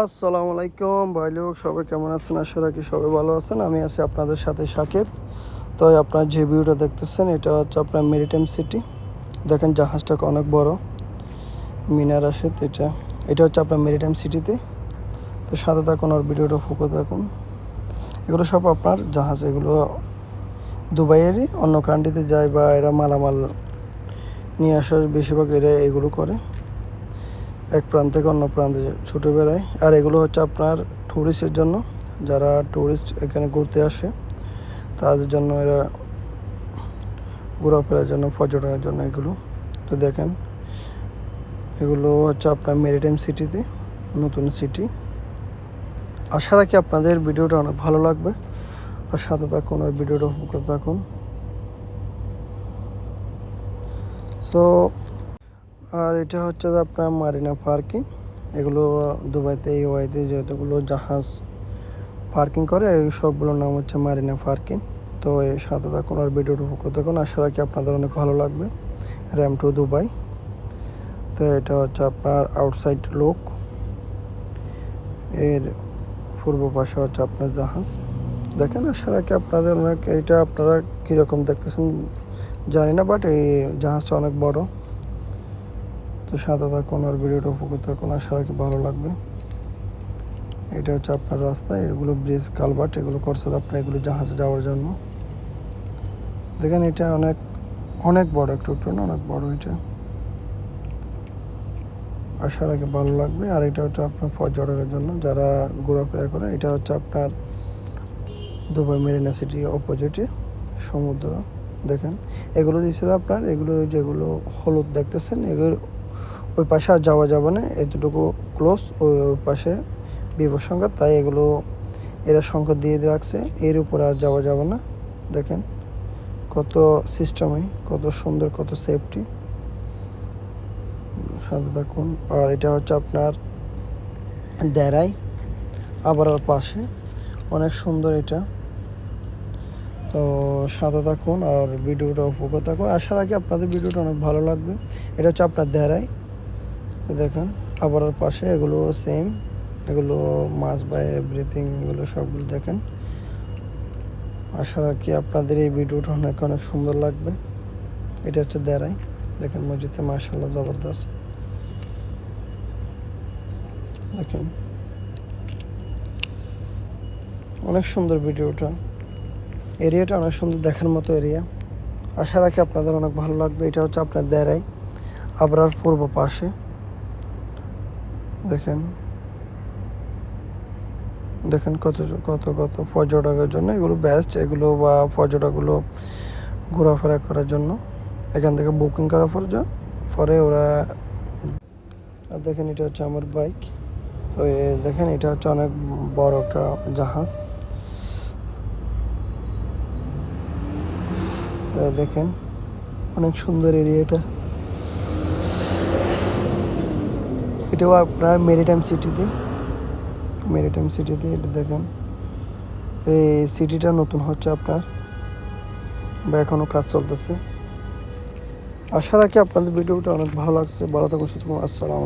আসসালামু আলাইকুম ভাই লোক, সবাই কেমন আছেন? আশা রাখি সবাই ভালো আছেন। আমি আছি আপনাদের সাথে সাকিব। তো আপনার যে ভিউটা দেখতেছেন এটা হচ্ছে আপনার মেরিটাইম সিটি। দেখেন জাহাজটা অনেক বড়, মিনার আসে। তো এটা হচ্ছে আপনার মেরিটাইম সিটিতে। তো সাথে থাকুন আর ভিডিওটা ফুকো থাকুন। এগুলো সব আপনার জাহাজ, এগুলো দুবাইয়েরই, অন্য কান্ট্রিতে যায় বা এরা মালামাল নিয়ে আসা বেশিরভাগ এরা এগুলো করে, এক প্রান্ত থেকে অন্য প্রান্তে ছুটে বেড়ায়। আর এগুলো হচ্ছে আপনার টুরিস্টের জন্য, যারা টুরিস্ট এখানে ঘুরতে আসে তাদের জন্য, এরা ঘোরাফেরার জন্য, পর্যটনের জন্য এগুলো। তো দেখেন এগুলো হচ্ছে আপনার মেরিটাইম সিটিতে, নতুন সিটি। আশা রাখি আপনাদের ভিডিওটা অনেক ভালো লাগবে, আর সাথে থাকুন আর ভিডিওটা উপভোগ থাকুন। তো আর এটা হচ্ছে আপনার মারিনা পার্কিং। এগুলো দুবাইতে, ইউএইতে যতগুলো জাহাজ পার্কিং করে এই সবগুলোর নাম হচ্ছে মারিনা পার্কিং। তো এর সাথে থাকুন আর ভিডিওটা উপভোগ থাকুন। আশা রাখি আপনাদের অনেক ভালো লাগবে। র্যাম টু দুবাই। তো এটা হচ্ছে আপনার আউটসাইড লুক, এর পূর্ব পাশে হচ্ছে আপনার জাহাজ। দেখেন আশা রাখি আপনাদের অনেক, এটা আপনারা কীরকম দেখতেছেন জানি না, বাট এই জাহাজটা অনেক বড়। তো সাথে থাকুন আর ভিডিওটা উপভোগ থাকুন, আশা রাখি ভালো লাগবে। এটা হচ্ছে আপনার রাস্তা, এগুলো ব্রিজ কালভার্ট এগুলো করছে আপনার এগুলো জাহাজে যাওয়ার জন্য। দেখেন এটা অনেক অনেক বড়, একটু না অনেক বড় এটা। আশা রাখি ভালো লাগবে। আর এটা হচ্ছে আপনার পর্যটকের জন্য, যারা ঘোরাফেরা করে। এটা হচ্ছে আপনার দুবাই মেরিনা সিটি অপোজিটে সমুদ্র। দেখেন এগুলো দিচ্ছে আপনার, এগুলো যেগুলো হলুদ দেখতেছেন, এগুলো ওই পাশে আর যাওয়া যাবে না, এতটুকু ক্লোজ। ওই পাশে বিপদ সংকেত, তাই এগুলো এরা সংকেত দিয়ে রাখছে, এর উপরে আর যাওয়া যাবে না। দেখেন কত সিস্টেমে, কত সুন্দর, কত সেফটি। সাথে থাকুন। আর এটা হচ্ছে আপনার দেরাই, আবার পাশে অনেক সুন্দর এটা। তো সাথে থাকুন আর ভিডিওটা উপভোগ থাকুন। আশা রাখি আপনাদের ভিডিওটা অনেক ভালো লাগবে। এটা হচ্ছে আপনার দেরাই। দেখেন আবার পাশে এগুলো সেম, এগুলো মাছ বা এভরিথিং, এগুলো সবগুলো দেখেন। আশা রাখি আপনাদের এই ভিডিওটা অনেক অনেক সুন্দর লাগবে। এটা হচ্ছে দেরাই। দেখেন মসজিদে মাশাআল্লাহ জবরদস্ত। দেখেন অনেক সুন্দর ভিডিওটা, এরিয়াটা অনেক সুন্দর, দেখার মতো এরিয়া। আশা রাখি আপনাদের অনেক ভালো লাগবে। এটা হচ্ছে আপনার দেরাই, আবরার পূর্ব পাশে। দেখেন দেখেন কত কত কত পর্যটকের জন্য এগুলো বেস্ট, এগুলো বা পর্যটকগুলো ঘোরাফেরা করার জন্য এখান থেকে বুকিং করার পরে ওরা। দেখেন এটা হচ্ছে আমার বাইক। তো দেখেন এটা হচ্ছে অনেক বড় একটা জাহাজ। দেখেন অনেক সুন্দর এরিয়াটা। এটাও আপনার মেরিটাইম সিটিতে, এটা দেখেন। এই সিটিটা নতুন হচ্ছে আপনার, বা এখনো কাজ চলতেছে। আশা রাখি আপনাদের ভিডিওটা অনেক ভালো লাগছে। ভালো থাকুন, সুতরাং আসসালাম।